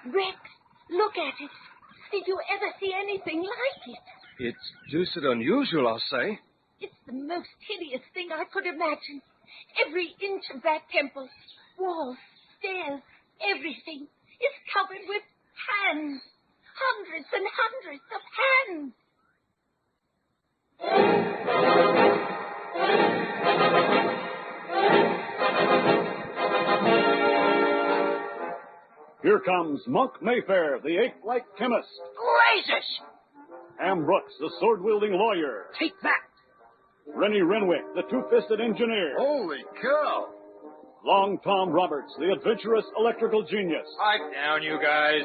Rex, look at it. Did you ever see anything like it? It's deuced unusual, I'll say. It's the most hideous thing I could imagine. Every inch of that temple, walls, stairs, everything is covered with hands. Hundreds and hundreds of hands. Here comes Monk Mayfair, the ape-like chemist. Blazes! Ham Brooks, the sword-wielding lawyer. Take that! Rennie Renwick, the two-fisted engineer. Holy cow! Long Tom Roberts, the adventurous electrical genius. Pipe down, you guys.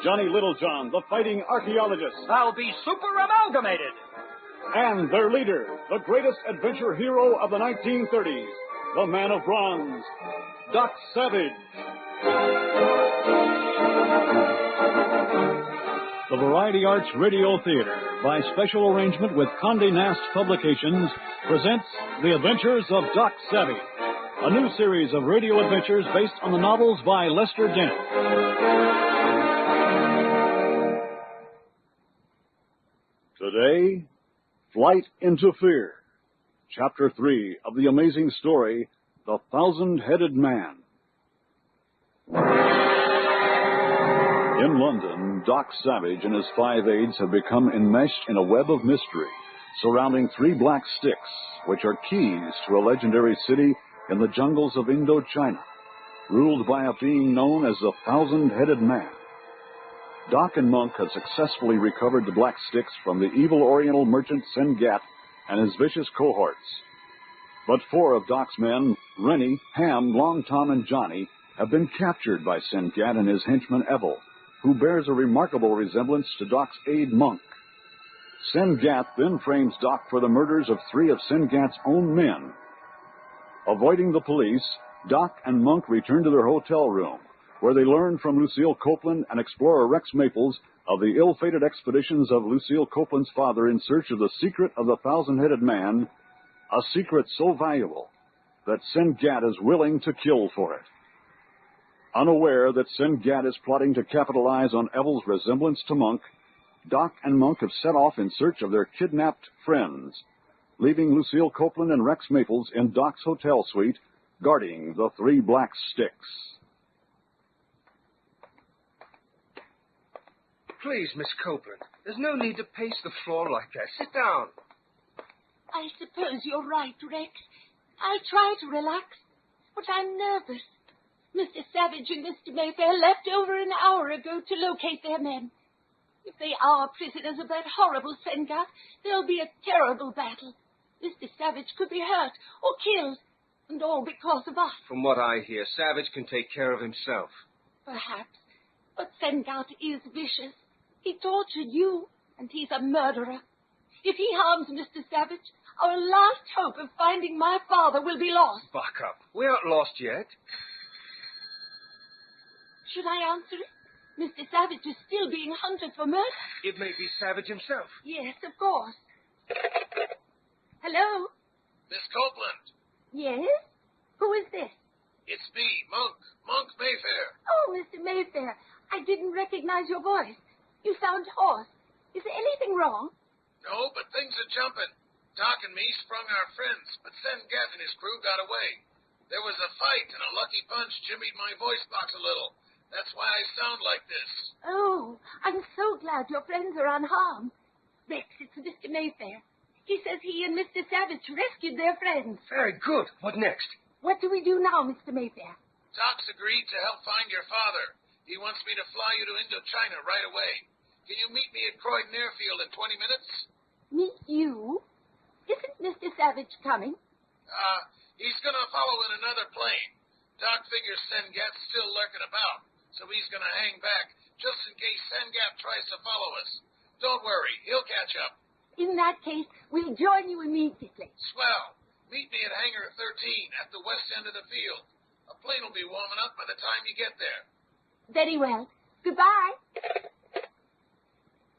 Johnny Littlejohn, the fighting archaeologist. I'll be super amalgamated. And their leader, the greatest adventure hero of the 1930s, the man of bronze, Doc Savage. The Variety Arts Radio Theater, by special arrangement with Condé Nast Publications, presents The Adventures of Doc Savage, a new series of radio adventures based on the novels by Lester Dent. Today, Flight into Fear, Chapter 3 of the amazing story, The Thousand-Headed Man. In London, Doc Savage and his 5 aides have become enmeshed in a web of mystery surrounding 3 black sticks, which are keys to a legendary city in the jungles of Indochina, ruled by a being known as the Thousand-Headed Man. Doc and Monk had successfully recovered the black sticks from the evil Oriental merchant Sengat and his vicious cohorts. But 4 of Doc's men, Rennie, Ham, Long Tom, and Johnny, have been captured by Sengat and his henchman Evel, who bears a remarkable resemblance to Doc's aide Monk. Sengat then frames Doc for the murders of 3 of Sengat's own men. Avoiding the police, Doc and Monk return to their hotel room, where they learn from Lucille Copeland and explorer Rex Maples of the ill-fated expeditions of Lucille Copeland's father in search of the secret of the Thousand-Headed Man, a secret so valuable that Sengat is willing to kill for it. Unaware that Sengat is plotting to capitalize on Evel's resemblance to Monk, Doc and Monk have set off in search of their kidnapped friends, leaving Lucille Copeland and Rex Maples in Doc's hotel suite, guarding the 3 black sticks. Please, Miss Copeland, there's no need to pace the floor like that. Sit down. I suppose you're right, Rex. I try to relax, but I'm nervous. Mr. Savage and Mr. Mayfair left over an hour ago to locate their men. If they are prisoners of that horrible Sengat, there'll be a terrible battle. Mr. Savage could be hurt or killed, and all because of us. From what I hear, Savage can take care of himself. Perhaps, but Sengat is vicious. He tortured you, and he's a murderer. If he harms Mr. Savage, our last hope of finding my father will be lost. Buck up. We aren't lost yet. Should I answer it? Mr. Savage is still being hunted for murder. It may be Savage himself. Yes, of course. Hello? Miss Copeland. Yes? Who is this? It's me, Monk Mayfair. Oh, Mr. Mayfair, I didn't recognize your voice. You sound hoarse. Is there anything wrong? No, but things are jumping. Doc and me sprung our friends, but Sengat and his crew got away. There was a fight, and a lucky punch jimmied my voice box a little. That's why I sound like this. Oh, I'm so glad your friends are unharmed. Rex, it's Mr. Mayfair. He says he and Mr. Savage rescued their friends. Very good. What next? What do we do now, Mr. Mayfair? Doc's agreed to help find your father. He wants me to fly you to Indochina right away. Can you meet me at Croydon Airfield in 20 minutes? Meet you? Isn't Mr. Savage coming? He's going to follow in another plane. Doc figures Sengat's still lurking about, so he's going to hang back just in case Sengat tries to follow us. Don't worry, he'll catch up. In that case, we'll join you immediately. Swell. Meet me at Hangar 13 at the west end of the field. A plane will be warming up by the time you get there. Very well. Goodbye.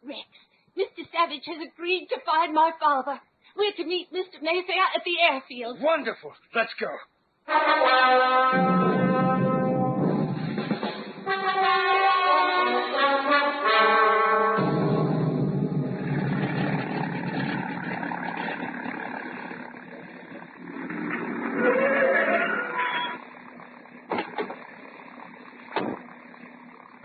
Rex, Mr. Savage has agreed to find my father. We're to meet Mr. Mayfair at the airfield. Wonderful. Let's go.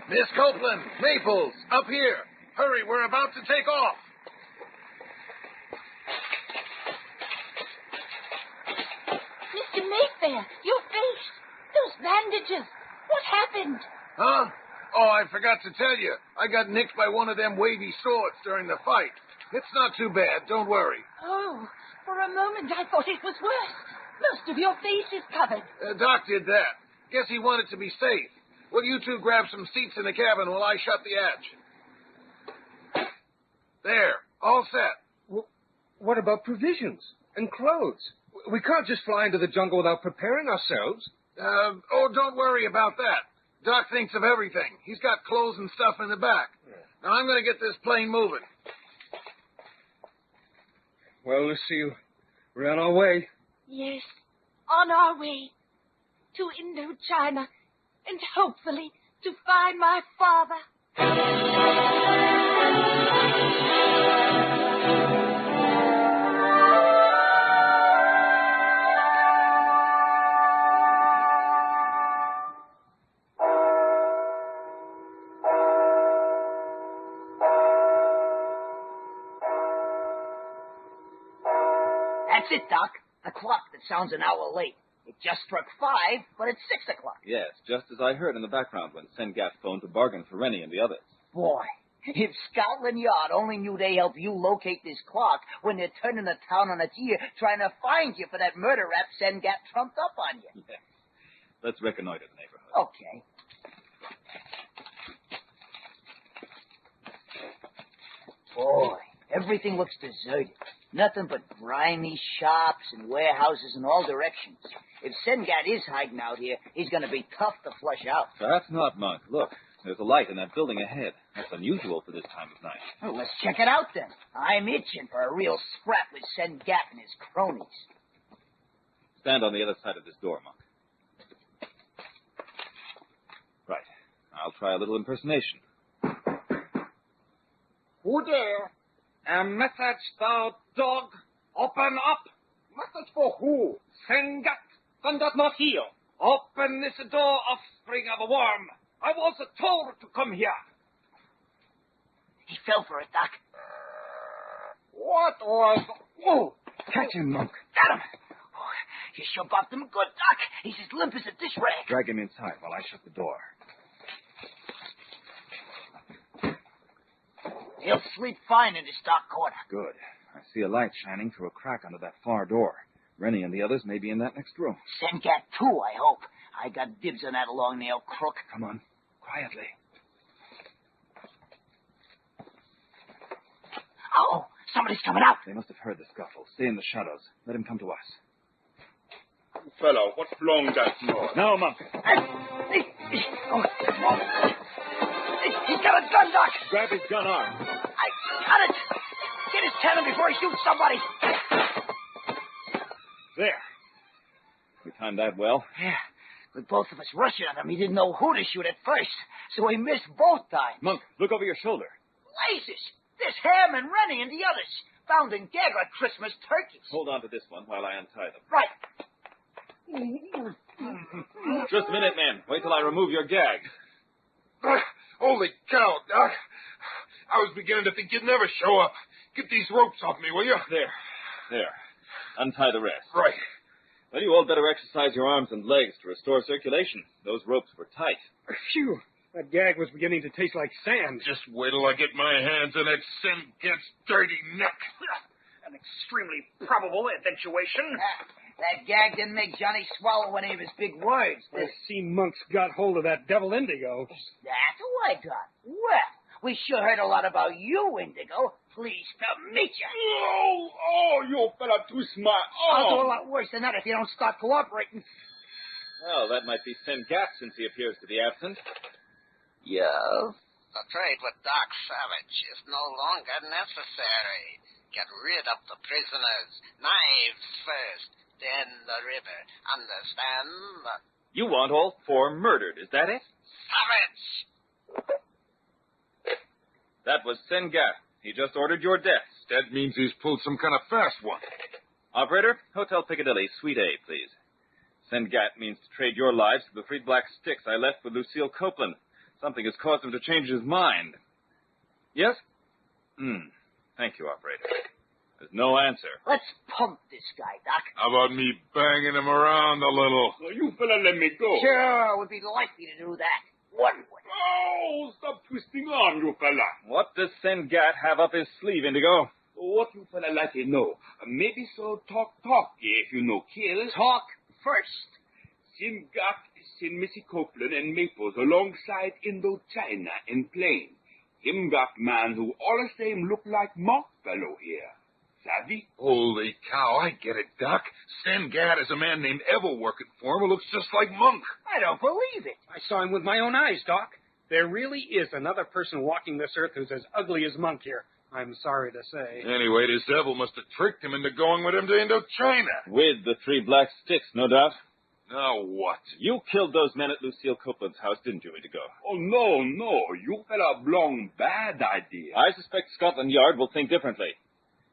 Miss Copeland, Maples, up here. Hurry, we're about to take off. Mr. Mayfair, your face. Those bandages. What happened? Huh? Oh, I forgot to tell you. I got nicked by one of them wavy swords during the fight. It's not too bad, don't worry. Oh, for a moment I thought it was worse. Most of your face is covered. Doc did that. Guess he wanted to be safe. Will you two grab some seats in the cabin while I shut the hatch? There, all set. What about provisions and clothes? We can't just fly into the jungle without preparing ourselves. Oh, don't worry about that. Doc thinks of everything. He's got clothes and stuff in the back. Now, I'm going to get this plane moving. Well, Lucille, we're on our way. Yes, on our way to Indochina and hopefully to find my father. That's it, Doc. The clock that sounds an hour late. It just struck 5, but it's 6 o'clock. Yes, just as I heard in the background when Sengat phoned to bargain for Rennie and the others. Boy, if Scotland Yard only knew they helped you locate this clock when they're turning the town on its ear trying to find you for that murder rap Sengat trumped up on you. Yes. Let's reconnoiter the neighborhood. Okay. Boy, everything looks deserted. Nothing but grimy shops and warehouses in all directions. If Sengat is hiding out here, he's going to be tough to flush out. Perhaps not, Monk. Look, there's a light in that building ahead. That's unusual for this time of night. Well, let's check it out then. I'm itching for a real scrap with Sengat and his cronies. Stand on the other side of this door, Monk. Right. I'll try a little impersonation. Who there? A message, thou dog. Open up. Message for who? Sengat. Then does not heal. Open this door, offspring of a worm. I was told to come here. He fell for it, Doc. What was... Whoa! Catch him, Monk. Got him. Oh, you sure got him good, Doc. He's as limp as a dish rag. Drag him inside while I shut the door. He'll sleep fine in this dark corner. Good. I see a light shining through a crack under that far door. Rennie and the others may be in that next room. Sengat, too, I hope. I got dibs on that long-nailed crook. Come on. Quietly. Oh, somebody's coming out. They must have heard the scuffle. Stay in the shadows. Let him come to us. Fellow, what's wrong that noise? Now, Monk. Oh, he's got a gun, Doc. Grab his gun arm. I got it. Get his cannon before he shoots somebody. There. We timed that well. Yeah. With both of us rushing at him, he didn't know who to shoot at first, so he missed both times. Monk, look over your shoulder. Blazes! There's Ham and Rennie and the others. Found in gag like Christmas turkeys. Hold on to this one while I untie them. Right. Just a minute, men. Wait till I remove your gag. Holy cow, Doc. I was beginning to think you'd never show up. Get these ropes off me, will you? There. Untie the rest. Right. Well, you all better exercise your arms and legs to restore circulation. Those ropes were tight. Phew. That gag was beginning to taste like sand. Just wait till I get my hands on that Sengat's dirty neck. An extremely probable eventuation. That gag didn't make Johnny swallow any of his big words. I see Monk's got hold of that devil Indigo. That's who I got. Well, we sure heard a lot about you, Indigo. Pleased to meet you. Oh, you fella too smart. I'll do a lot worse than that if you don't start cooperating. Well, that might be Sengat since he appears to be absent. Yeah. The trade with Doc Savage is no longer necessary. Get rid of the prisoners. Knives first, then the river. Understand? You want all 4 murdered, is that it? Savage! That was Sengat. He just ordered your deaths. That means he's pulled some kind of fast one. Operator, Hotel Piccadilly, Suite A, please. Sengat means to trade your lives for the 3 black sticks I left with Lucille Copeland. Something has caused him to change his mind. Yes? Thank you, operator. There's no answer. Let's pump this guy, Doc. How about me banging him around a little? Now, you fella let me go. Sure, would be likely to do that. One way. Oh, stop twisting on, you fella. What does Sengat have up his sleeve, Indigo? What you fella like to know? Maybe so talk, if you know kill. Talk first. Sengat send Missy Copeland and Maples alongside Indochina in plane. Him got man who all the same look like Monk fellow here. Savvy? Holy cow, I get it, Doc. Sengat is a man named Evil working for him who looks just like Monk. I don't believe it. I saw him with my own eyes, Doc. There really is another person walking this earth who's as ugly as Monk here. I'm sorry to say. Anyway, this Evil must have tricked him into going with him to Indochina. With the 3 black sticks, no doubt. Now what? You killed those men at Lucille Copeland's house, didn't you, Indigo? Oh, no. You fella belong bad idea. I suspect Scotland Yard will think differently.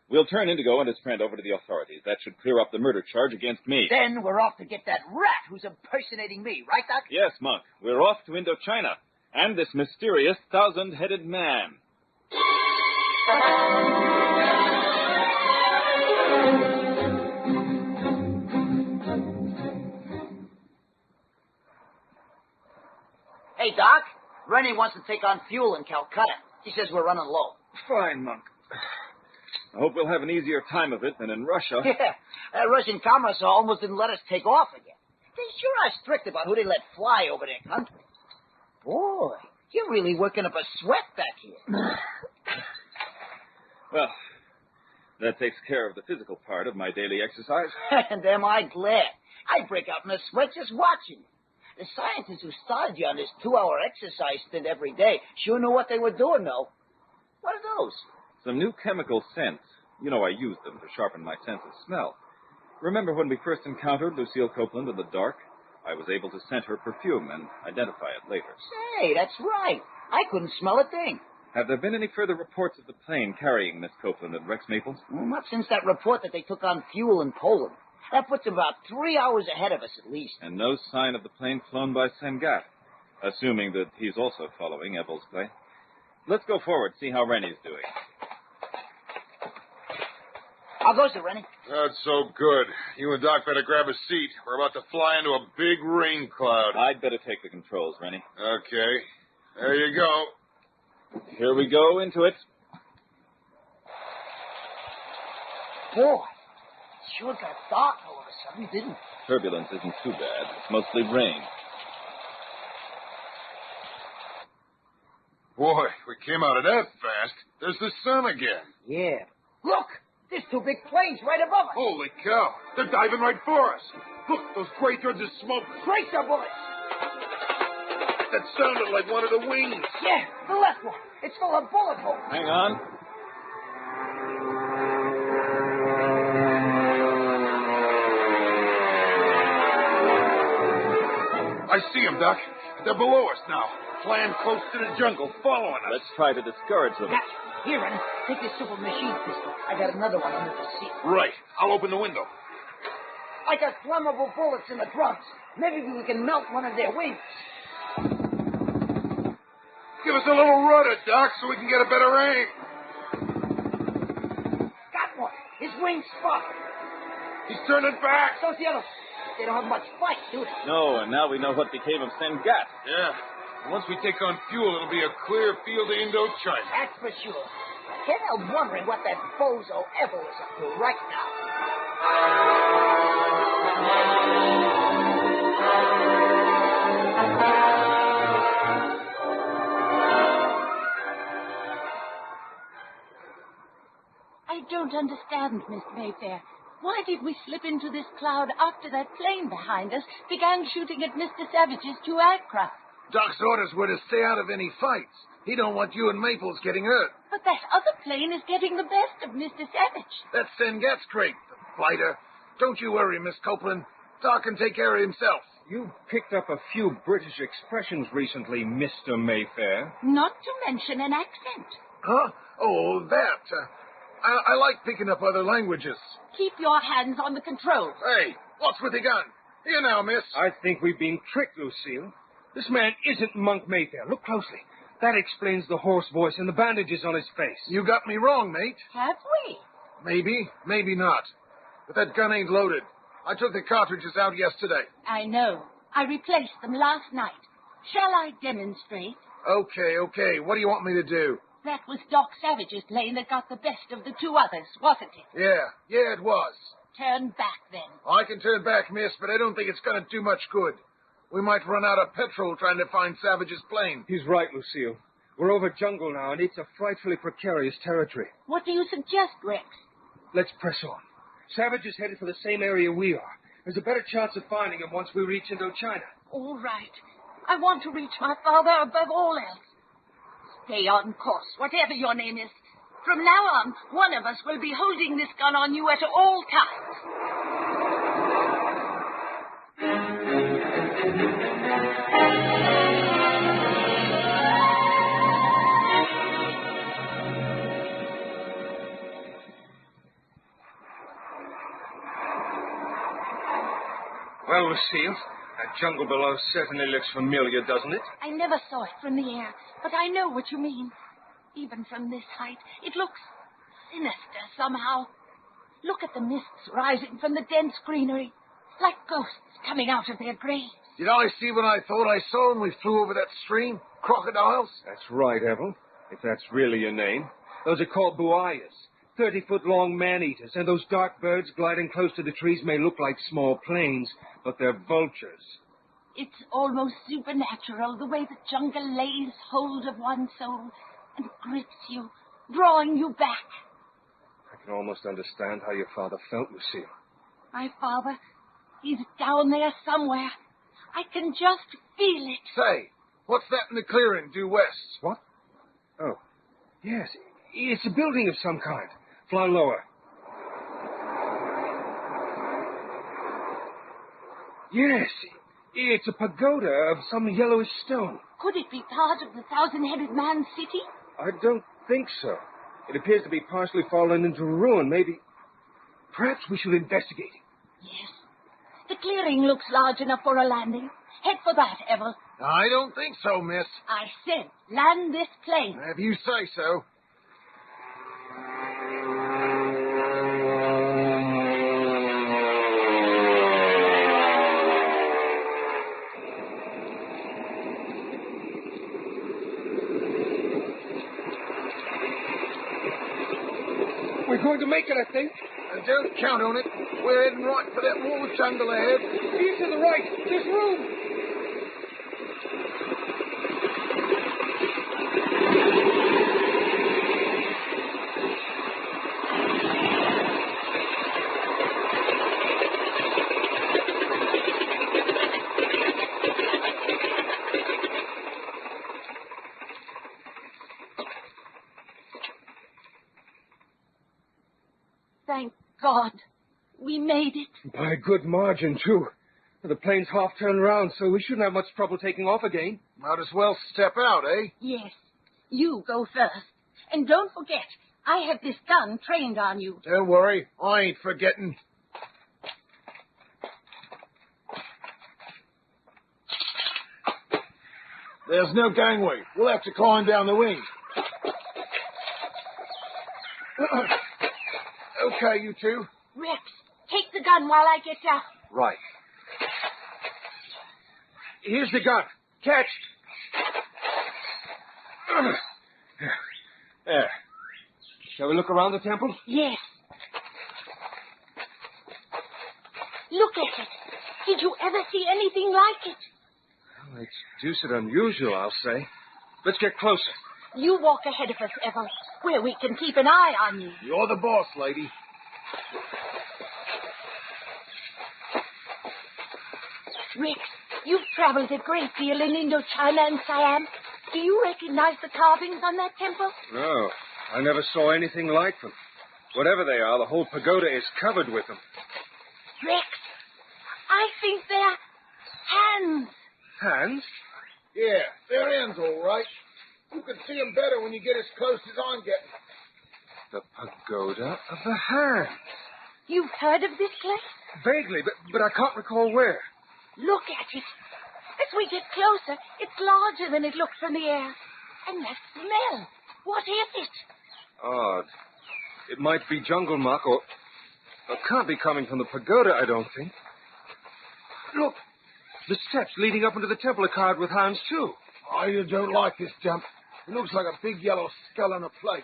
We'll turn Indigo and his friend over to the authorities. That should clear up the murder charge against me. Then we're off to get that rat who's impersonating me, right, Doc? Yes, Monk. We're off to Indochina. And this mysterious 1,000-headed man. Hey, Doc. Rennie wants to take on fuel in Calcutta. He says we're running low. Fine, Monk. I hope we'll have an easier time of it than in Russia. Yeah, that Russian commissar almost didn't let us take off again. They sure are strict about who they let fly over their country. Boy, you're really working up a sweat back here. Well, that takes care of the physical part of my daily exercise. And am I glad. I break out in a sweat just watching you. The scientists who started you on this 2-hour exercise stint every day sure knew what they were doing, though. What are those? Some new chemical scents. You know I used them to sharpen my sense of smell. Remember when we first encountered Lucille Copeland in the dark? I was able to scent her perfume and identify it later. Say, that's right. I couldn't smell a thing. Have there been any further reports of the plane carrying Miss Copeland and Rex Maples? Well, not since that report that they took on fuel in Poland. That puts them about 3 hours ahead of us at least. And no sign of the plane flown by Sengat, assuming that he's also following Evel's plane. Let's go forward, see how Rennie's doing. How goes it, Rennie? That's so good. You and Doc better grab a seat. We're about to fly into a big rain cloud. I'd better take the controls, Rennie. Okay. There you go. Here we go into it. Boy, it sure got dark all of a sudden, didn't it? Turbulence isn't too bad. It's mostly rain. Boy, we came out of that fast. There's the sun again. Yeah. Look! There's 2 big planes right above us. Holy cow. They're diving right for us. Look, those gray threads of smoke. Tracer bullets! That sounded like one of the wings. Yeah, the left one. It's full of bullet holes. Hang on. I see them, Doc. They're below us now, flying close to the jungle, following us. Let's try to discourage them. Gotcha. Here, Rennie, take this super machine pistol. I got another one under the seat. Right. I'll open the window. I got flammable bullets in the drums. Maybe we can melt one of their wings. Give us a little rudder, Doc, so we can get a better aim. Got one. His wings spot. He's turning back. So's the other. They don't have much fight, do they? No, and now we know what became of Sengat. Yeah. And once we take on fuel, it'll be a clear field to Indochina. That's for sure. I can't help wondering what that bozo Evel is up to right now. I don't understand, Miss Mayfair. Why did we slip into this cloud after that plane behind us began shooting at Mr. Savage's 2 aircraft? Doc's orders were to stay out of any fights. He don't want you and Maples getting hurt. But that other plane is getting the best of Mr. Savage. That's Sengat's crate, the fighter. Don't you worry, Miss Copeland. Doc can take care of himself. You picked up a few British expressions recently, Mr. Mayfair. Not to mention an accent. Huh? Oh, that. I like picking up other languages. Keep your hands on the controls. Hey, what's with the gun? Here now, miss. I think we've been tricked, Lucille. This man isn't Monk Mayfair. Look closely. That explains the hoarse voice and the bandages on his face. You got me wrong, mate. Have we? Maybe, maybe not. But that gun ain't loaded. I took the cartridges out yesterday. I know. I replaced them last night. Shall I demonstrate? Okay. What do you want me to do? That was Doc Savage's plane that got the best of the two others, wasn't it? Yeah, it was. Turn back, then. I can turn back, miss, but I don't think it's going to do much good. We might run out of petrol trying to find Savage's plane. He's right, Lucille. We're over jungle now, and it's a frightfully precarious territory. What do you suggest, Rex? Let's press on. Savage is headed for the same area we are. There's a better chance of finding him once we reach Indochina. All right. I want to reach my father above all else. Stay on course, whatever your name is. From now on, one of us will be holding this gun on you at all times. Well, Lucille, that jungle below certainly looks familiar, doesn't it? I never saw it from the air, but I know what you mean. Even from this height, it looks sinister somehow. Look at the mists rising from the dense greenery, like ghosts coming out of their graves. Did I see what I thought I saw when we flew over that stream? Crocodiles? That's right, Evel, if that's really your name. Those are called buayas, 30-foot-long man-eaters, and those dark birds gliding close to the trees may look like small planes, but they're vultures. It's almost supernatural, the way the jungle lays hold of one's soul and grips you, drawing you back. I can almost understand how your father felt, Lucille. My father, he's down there somewhere. I can just feel it. Say, what's that in the clearing due west? What? Oh, yes, it's a building of some kind. Fly lower. Yes, it's a pagoda of some yellowish stone. Could it be part of the thousand-headed man's city? I don't think so. It appears to be partially fallen into ruin. Maybe. Perhaps we should investigate. Yes. The clearing looks large enough for a landing. Head for that, Evel. I don't think so, miss. I said, land this plane. If you say so. We're going to make it, I think. Don't count on it. We're heading right for that wall jungle ahead. Here to the right. There's room. Thank God. We made it. By a good margin, too. The plane's half turned around, so we shouldn't have much trouble taking off again. Might as well step out, eh? Yes. You go first. And don't forget, I have this gun trained on you. Don't worry. I ain't forgetting. There's no gangway. We'll have to climb down the wing. Okay, you two. Rex, take the gun while I get down. Right. Here's the gun. Catch. There. Shall we look around the temple? Yes. Look at it. Did you ever see anything like it? Well, it's deuced unusual, I'll say. Let's get closer. You walk ahead of us, Evel, where we can keep an eye on you. You're the boss, lady. Rex, you've traveled a great deal in Indochina and Siam. Do you recognize the carvings on that temple? No, I never saw anything like them. Whatever they are, the whole pagoda is covered with them. Rex, I think they're hands. Hands? Yeah, they're hands, all right. You can see them better when you get as close as I'm getting. The pagoda of the hand. You've heard of this place? Vaguely, but I can't recall where. Look at it. It's we get closer, it's larger than it looks from the air. And that smell, what is it? Odd. It might be jungle muck, or it can't be coming from the pagoda, I don't think. Look, the steps leading up into the temple are carved with hands, too. I don't like this jump. It looks like a big yellow skull on a plate.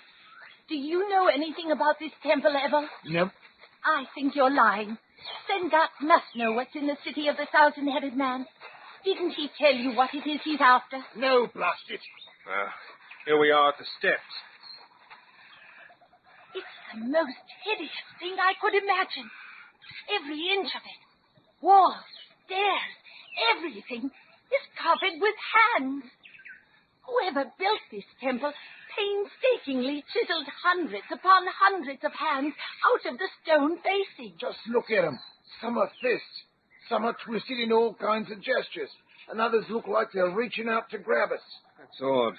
Do you know anything about this temple, Evel? Nope. I think you're lying. Sengat must know what's in the city of the thousand-headed man. Didn't he tell you what it is he's after? No, blast it. Here we are at the steps. It's the most hideous thing I could imagine. Every inch of it. Walls, stairs, everything is covered with hands. Whoever built this temple painstakingly chiseled hundreds upon hundreds of hands out of the stone facing. Just look at them. Some are fists. Some are twisted in all kinds of gestures. And others look like they're reaching out to grab us. That's odd.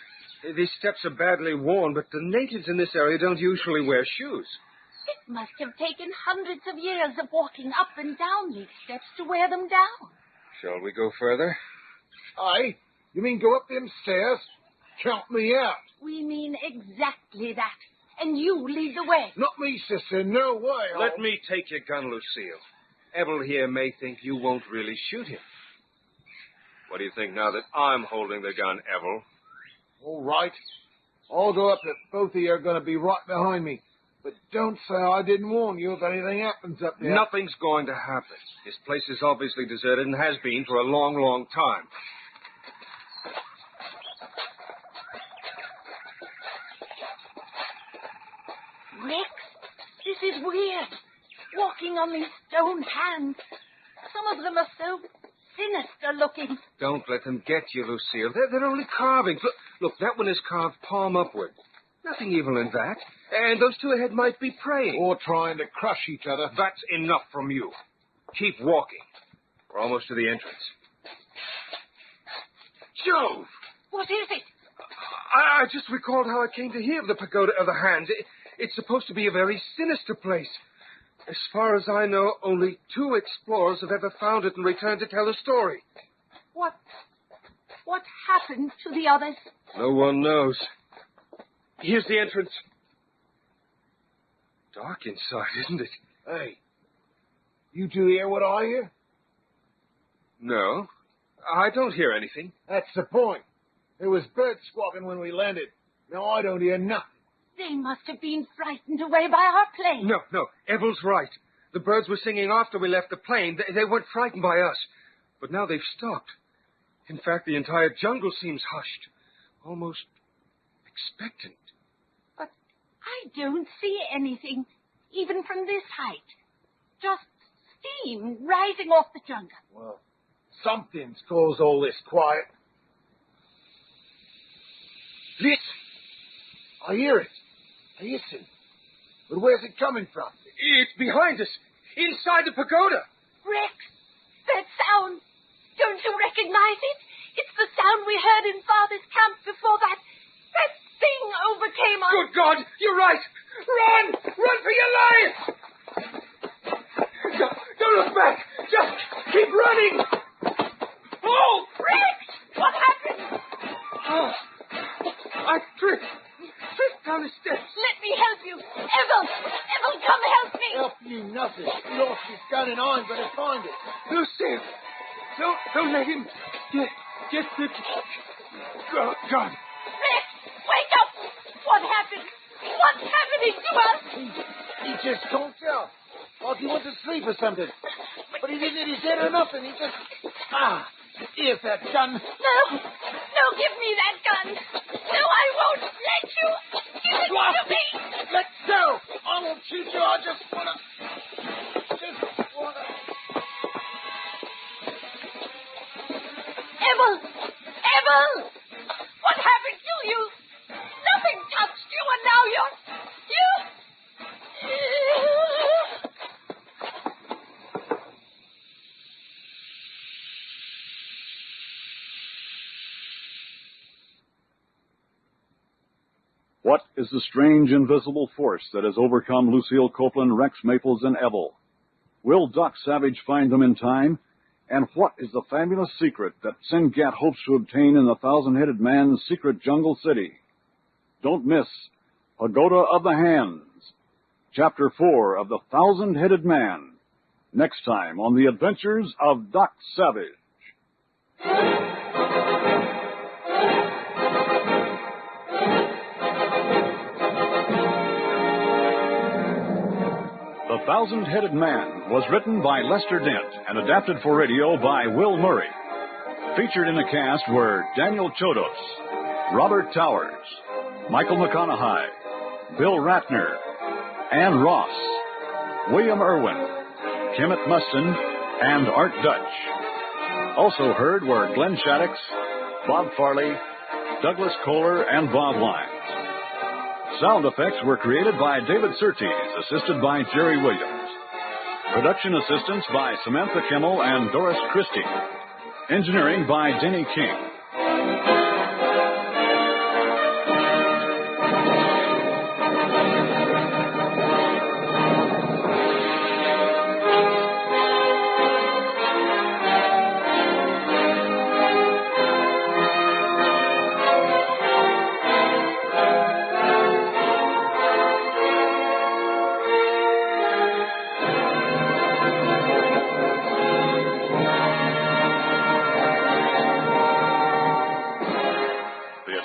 These steps are badly worn, but the natives in this area don't usually wear shoes. It must have taken hundreds of years of walking up and down these steps to wear them down. Shall we go further? Aye? You mean go up them stairs? Count me out. We mean exactly that. And you lead the way. Not me, sister. No way. Let me take your gun, Lucille. Evel here may think you won't really shoot him. What do you think now that I'm holding the gun, Evel? All right. I'll go up if both of you are going to be right behind me. But don't say I didn't warn you if anything happens up there. Nothing's going to happen. This place is obviously deserted and has been for a long, long time. Rex, this is weird. Walking on these stone hands. Some of them are so sinister looking. Don't let them get you, Lucille. They're only carvings. Look, that one is carved palm upward. Nothing evil in that. And those two ahead might be praying. Or trying to crush each other. That's enough from you. Keep walking. We're almost to the entrance. Jove! What is it? I just recalled how I came to hear of the Pagoda of the Hands. It's supposed to be a very sinister place. As far as I know, only 2 explorers have ever found it and returned to tell the story. What happened to the others? No one knows. Here's the entrance. Dark inside, isn't it? Hey, you two hear what I hear? No, I don't hear anything. That's the point. There was birds squawking when we landed. Now I don't hear nothing. They must have been frightened away by our plane. No, Evel's right. The birds were singing after we left the plane. They weren't frightened by us. But now they've stopped. In fact, the entire jungle seems hushed. Almost expectant. But I don't see anything, even from this height. Just steam rising off the jungle. Well, something's caused all this quiet. Listen. I hear it. Listen. But where's it coming from? It's behind us. Inside the pagoda. Rex, that sound. Don't you recognize it? It's the sound we heard in Father's camp before that thing overcame us. Good God, you're right. Run! Run for your life! Don't look back. Just keep running. Oh, Rex! What happened? I tripped down the steps. Let me help you. Evel, come help me. Help you nothing. He lost his gun and I'm going to find it. Lucille, don't let him get the gun. Rex, wake up. What happened? What's happening to us? He just don't tell. Like he went to sleep or something. But he didn't hit his head or nothing. He just... Here's that gun. No, give me that gun. No, I won't let you. Give it to me. Let go. I won't shoot you. I just wanna... Evel! What happened to you? Nothing touched you and now you're... What is the strange invisible force that has overcome Lucille Copeland, Rex Maples, and Evel? Will Doc Savage find them in time? And what is the fabulous secret that Sengat hopes to obtain in the thousand-headed man's secret jungle city? Don't miss Pagoda of the Hands, Chapter 4 of The Thousand-Headed Man, next time on The Adventures of Doc Savage. The Thousand-Headed Man was written by Lester Dent and adapted for radio by Will Murray. Featured in the cast were Daniel Chodos, Robert Towers, Michael McConaughey, Bill Ratner, Ann Ross, William Irwin, Kemet Mustin, and Art Dutch. Also heard were Glenn Shaddix, Bob Farley, Douglas Kohler, and Bob Lyons. Sound effects were created by David Surtees, assisted by Jerry Williams. Production assistance by Samantha Kimmel and Doris Christie. Engineering by Denny King.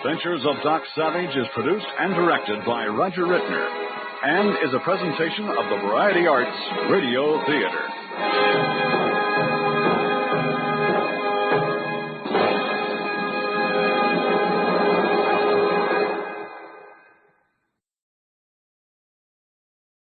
Adventures of Doc Savage is produced and directed by Roger Rittner and is a presentation of the Variety Arts Radio Theater.